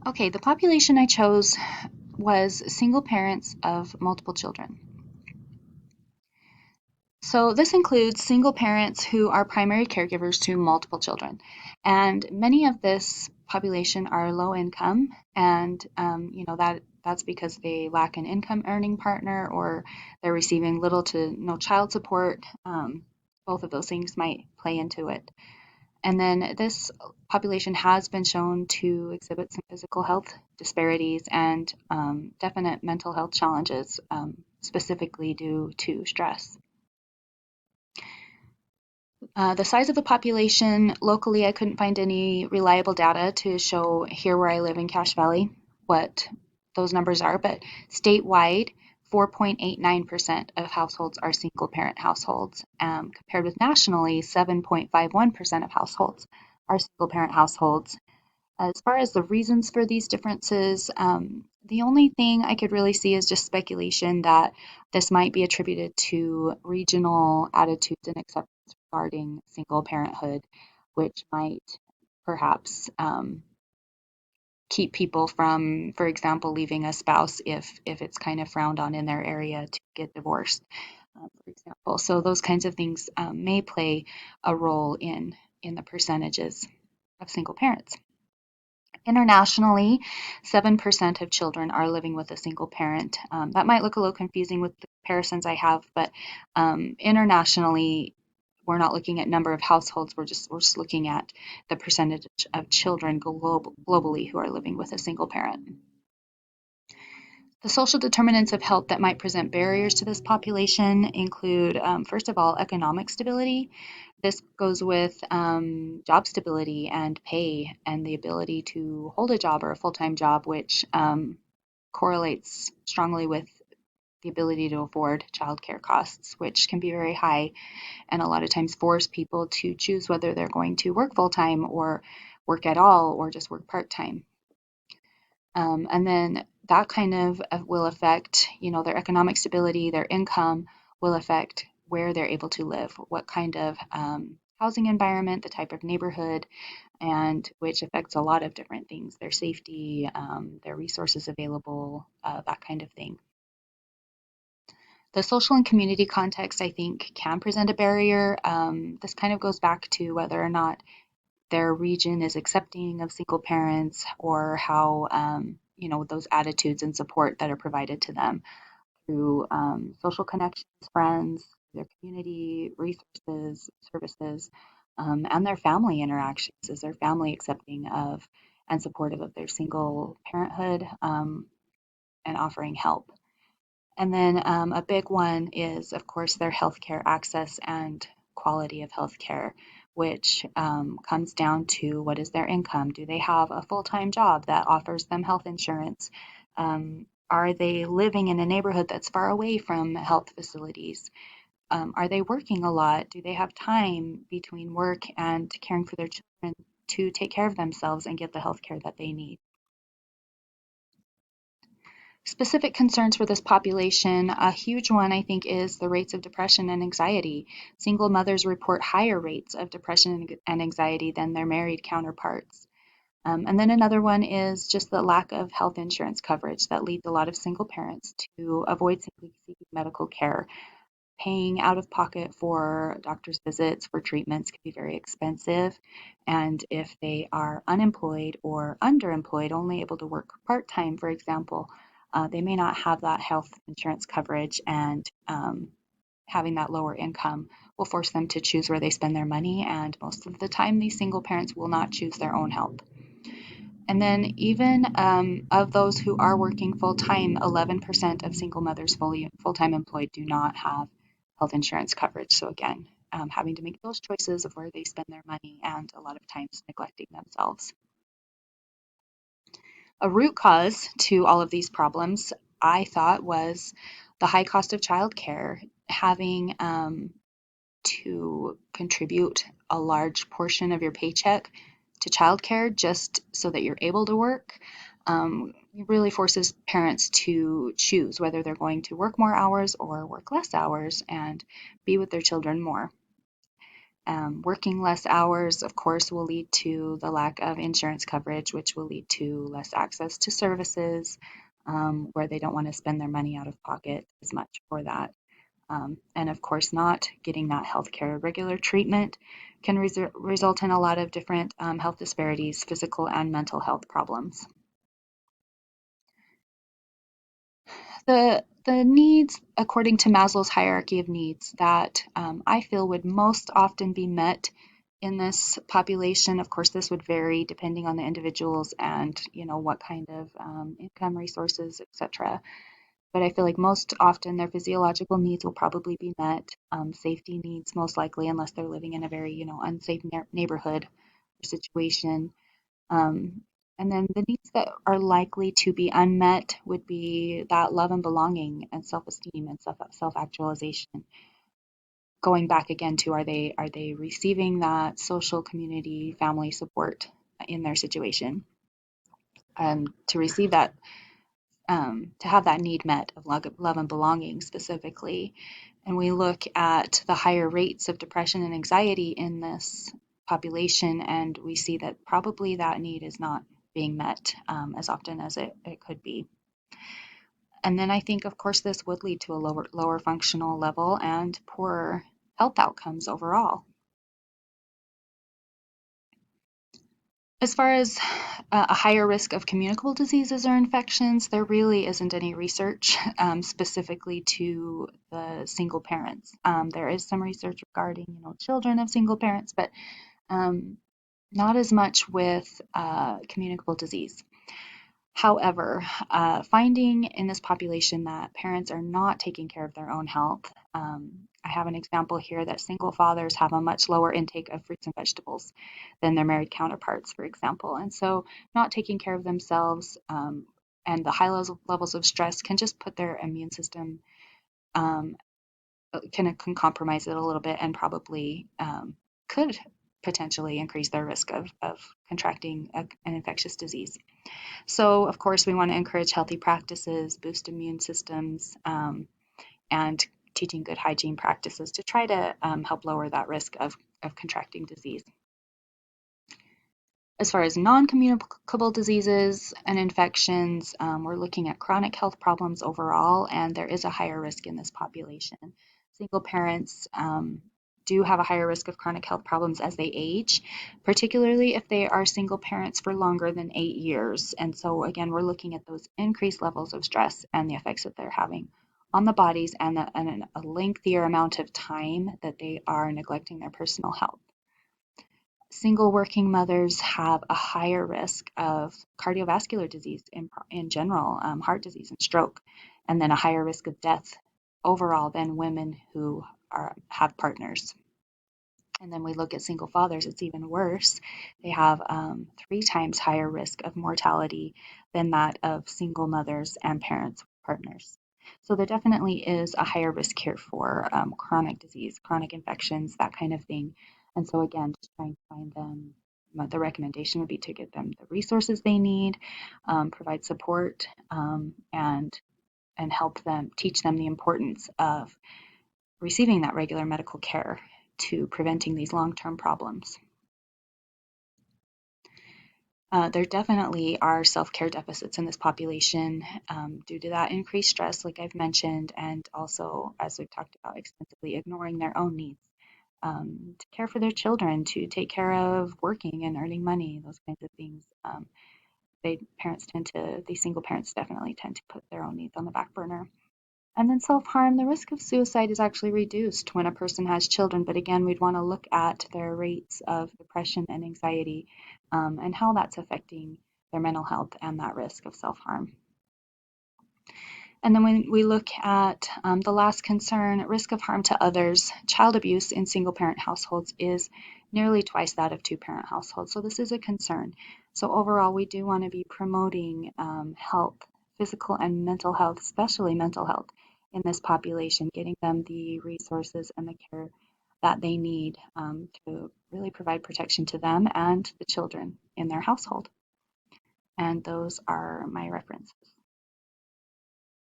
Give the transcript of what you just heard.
Okay, the population I chose was single parents of multiple children. So this includes single parents who are primary caregivers to multiple children. And many of this population are low income, and that's because they lack an income earning partner or they're receiving little to no child support. Both of those things might play into it. And then this population has been shown to exhibit some physical health disparities and definite mental health challenges, specifically due to stress. The size of the population locally, I couldn't find any reliable data to show here where I live in Cache Valley what those numbers are, but statewide, 4.89% of households are single parent households, compared with nationally, 7.51% of households are single parent households. As far as the reasons for these differences, the only thing I could really see is just speculation that this might be attributed to regional attitudes and acceptance regarding single parenthood, which might perhaps keep people from, for example, leaving a spouse if it's kind of frowned on in their area to get divorced, for example. So those kinds of things may play a role in the percentages of single parents. Internationally, 7% of children are living with a single parent. That might look a little confusing with the comparisons I have, but internationally, we're not looking at number of households. We're just looking at the percentage of children globally who are living with a single parent. The social determinants of health that might present barriers to this population include, first of all, economic stability. This goes with job stability and pay and the ability to hold a job or a full-time job, which correlates strongly with the ability to afford childcare costs, which can be very high and a lot of times force people to choose whether they're going to work full-time or work at all or just work part-time. And then that kind of will affect, their economic stability, their income will affect where they're able to live, what kind of housing environment, the type of neighborhood, and which affects a lot of different things, their safety, their resources available, that kind of thing. The social and community context, I think, can present a barrier. This kind of goes back to whether or not their region is accepting of single parents or how those attitudes and support that are provided to them through social connections, friends, their community resources, services, and their family interactions. Is their family accepting of and supportive of their single parenthood, and offering help? And then a big one is, of course, their healthcare access and quality of healthcare, which comes down to what is their income? Do they have a full-time job that offers them health insurance? Are they living in a neighborhood that's far away from health facilities? Are they working a lot? Do they have time between work and caring for their children to take care of themselves and get the health care that they need? Specific concerns for this population, a huge one I think is the rates of depression and anxiety. Single mothers report higher rates of depression and anxiety than their married counterparts. And then another one is just the lack of health insurance coverage that leads a lot of single parents to avoid seeking medical care. Paying out of pocket for doctor's visits, for treatments can be very expensive. And if they are unemployed or underemployed, only able to work part-time, for example, they may not have that health insurance coverage, and having that lower income will force them to choose where they spend their money. And most of the time, these single parents will not choose their own health. And then even of those who are working full-time, 11% of single mothers full-time employed do not have health insurance coverage. So again, having to make those choices of where they spend their money and a lot of times neglecting themselves. A root cause to all of these problems, I thought, was the high cost of childcare. Having to contribute a large portion of your paycheck to childcare just so that you're able to work really forces parents to choose whether they're going to work more hours or work less hours and be with their children more. Working less hours, of course, will lead to the lack of insurance coverage, which will lead to less access to services where they don't want to spend their money out of pocket as much for that. And of course, not getting that healthcare regular treatment can result in a lot of different health disparities, physical and mental health problems. The needs, according to Maslow's hierarchy of needs, that I feel would most often be met in this population. Of course, this would vary depending on the individuals and what kind of income, resources, etc. But I feel like most often their physiological needs will probably be met. Safety needs, most likely, unless they're living in a very unsafe neighborhood or situation. Um, and then the needs that are likely to be unmet would be that love and belonging and self-esteem and self-actualization. Going back again to are they receiving that social community family support in their situation? To receive that, to have that need met of love and belonging specifically. And we look at the higher rates of depression and anxiety in this population, and we see that probably that need is not being met as often as it could be. And then I think, of course, this would lead to a lower functional level and poorer health outcomes overall. As far as a higher risk of communicable diseases or infections, there really isn't any research specifically to the single parents. There is some research regarding, children of single parents, but not as much with communicable disease. However, finding in this population that parents are not taking care of their own health, I have an example here that single fathers have a much lower intake of fruits and vegetables than their married counterparts, for example. And so, not taking care of themselves and the high levels of stress can just put their immune system, um, can compromise it a little bit and probably could potentially increase their risk of contracting an infectious disease. So, of course, we want to encourage healthy practices, boost immune systems, and teaching good hygiene practices to try to help lower that risk of contracting disease. As far as non-communicable diseases and infections, we're looking at chronic health problems overall, and there is a higher risk in this population. Single parents do have a higher risk of chronic health problems as they age, particularly if they are single parents for longer than 8 years. And so, again, we're looking at those increased levels of stress and the effects that they're having on the bodies and a lengthier amount of time that they are neglecting their personal health. Single working mothers have a higher risk of cardiovascular disease in general, heart disease and stroke, and then a higher risk of death overall than women who have partners. And then we look at single fathers, it's even worse. They have 3 times higher risk of mortality than that of single mothers and parents with partners. So there definitely is a higher risk here for chronic disease, chronic infections, that kind of thing. And so again, just trying to find them, the recommendation would be to get them the resources they need, provide support, and help them, teach them the importance of receiving that regular medical care to preventing these long-term problems. There definitely are self-care deficits in this population due to that increased stress, like I've mentioned, and also, as we've talked about extensively, ignoring their own needs to care for their children, to take care of working and earning money, those kinds of things. These single parents definitely tend to put their own needs on the back burner. And then self-harm, the risk of suicide is actually reduced when a person has children, but again, we'd want to look at their rates of depression and anxiety and how that's affecting their mental health and that risk of self-harm. And then when we look at the last concern, risk of harm to others, child abuse in single-parent households is nearly twice that of two-parent households. So this is a concern. So overall, we do want to be promoting health, physical and mental health, especially mental health in this population, getting them the resources and the care that they need to really provide protection to them and the children in their household. And those are my references.